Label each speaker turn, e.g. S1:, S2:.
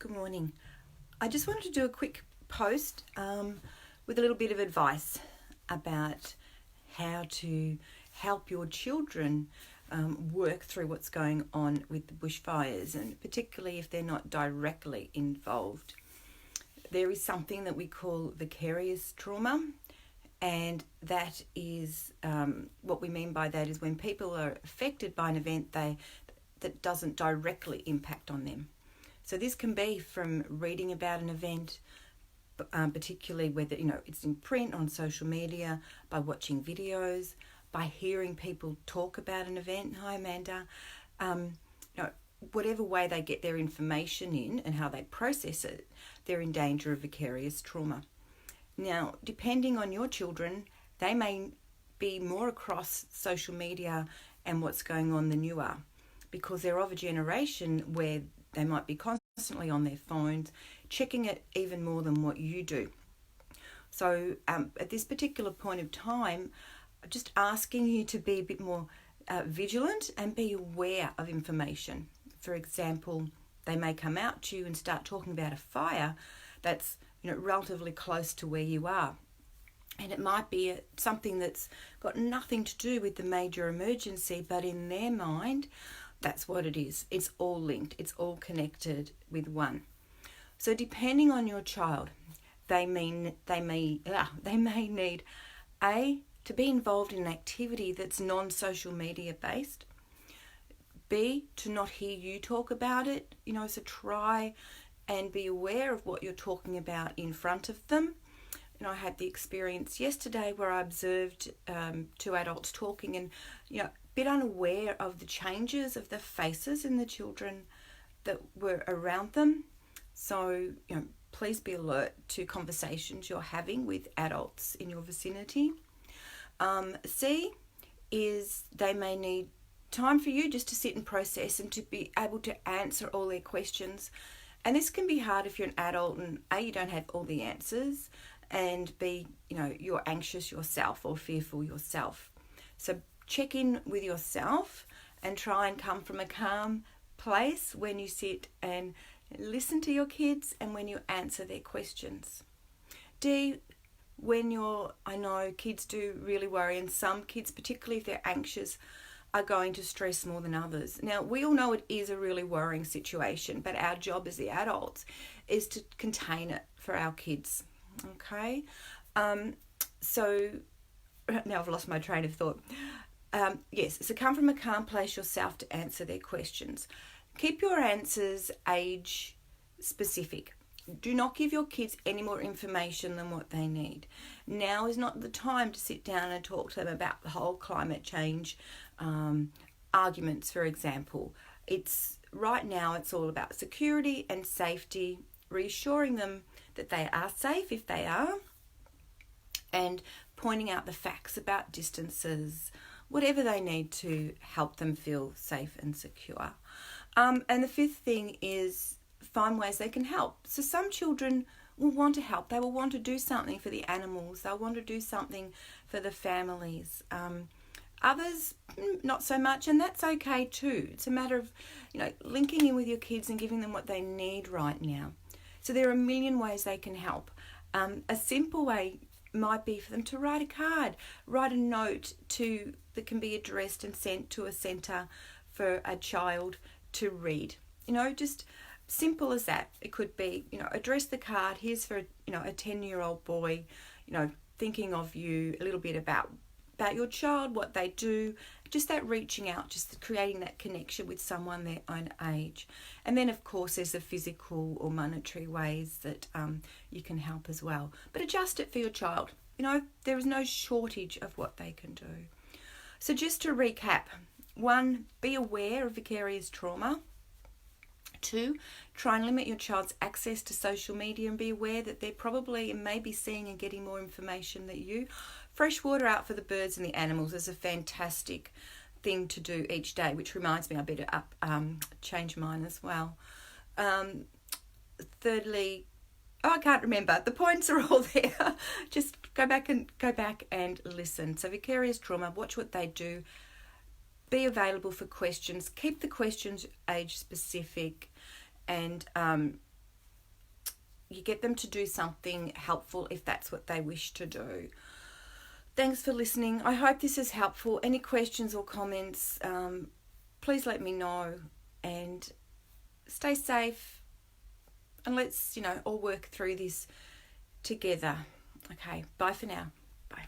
S1: Good morning. I just wanted to do a quick post with a little bit of advice about how to help your children work through what's going on with the bushfires, and particularly if they're not directly involved. There is something that we call vicarious trauma, and that is what we mean by that is when people are affected by an event that doesn't directly impact on them. So this can be from reading about an event, particularly whether it's in print, on social media, by watching videos, by hearing people talk about an event. Hi, Amanda. Whatever way they get their information in and how they process it, they're in danger of vicarious trauma. Now, depending on your children, they may be more across social media and what's going on than you are, because they're of a generation where they might be constantly on their phones, checking it even more than what you do. So at this particular point of time, just asking you to be a bit more vigilant and be aware of information. For example, they may come out to you and start talking about a fire that's relatively close to where you are. And it might be something that's got nothing to do with the major emergency, but in their mind, that's what it is. It's all linked. It's all connected with one. So depending on your child, they may need to be involved in an activity that's non-social media based. B, to not hear you talk about it. So try and be aware of what you're talking about in front of them. I had the experience yesterday where I observed two adults talking and a bit unaware of the changes of the faces in the children that were around them. So please be alert to conversations you're having with adults in your vicinity. C is they may need time for you just to sit and process and to be able to answer all their questions. And this can be hard if you're an adult and A, you don't have all the answers, and B, you're anxious yourself or fearful yourself. So check in with yourself and try and come from a calm place when you sit and listen to your kids and when you answer their questions. D, I know kids do really worry, and some kids, particularly if they're anxious, are going to stress more than others. Now, we all know it is a really worrying situation, but our job as the adults is to contain it for our kids. Okay? So now I've lost my train of thought. Yes, so come from a calm place yourself to answer their questions. Keep your answers age specific. Do not give your kids any more information than what they need. Now is not the time to sit down and talk to them about the whole climate change arguments, for example. Right now it's all about security and safety, reassuring them that they are safe if they are, and pointing out the facts about distances, whatever they need to help them feel safe and secure. And the fifth thing is find ways they can help. So some children will want to help. They will want to do something for the animals. They'll want to do something for the families. Others, not so much, and that's okay too. It's a matter of, linking in with your kids and giving them what they need right now. So there are a million ways they can help. A simple way might be for them to write a card, write a note that can be addressed and sent to a centre for a child to read. Just simple as that. It could be, address the card. Here's for, a 10-year-old boy, thinking of you, a little bit about your child, what they do, just that reaching out, just creating that connection with someone their own age. And then, of course, there's the physical or monetary ways that you can help as well. But adjust it for your child. There is no shortage of what they can do. So just to recap, 1, be aware of vicarious trauma. 2, try and limit your child's access to social media and be aware that they're probably and maybe seeing and getting more information than you. Fresh water out for the birds and the animals is a fantastic thing to do each day, which reminds me I better change mine as well. Thirdly, I can't remember. The points are all there. Just go back and listen. So vicarious trauma, watch what they do. Be available for questions. Keep the questions age specific, and you get them to do something helpful if that's what they wish to do. Thanks for listening. I hope this is helpful. Any questions or comments, please let me know, and stay safe, and let's, all work through this together. Okay, bye for now. Bye.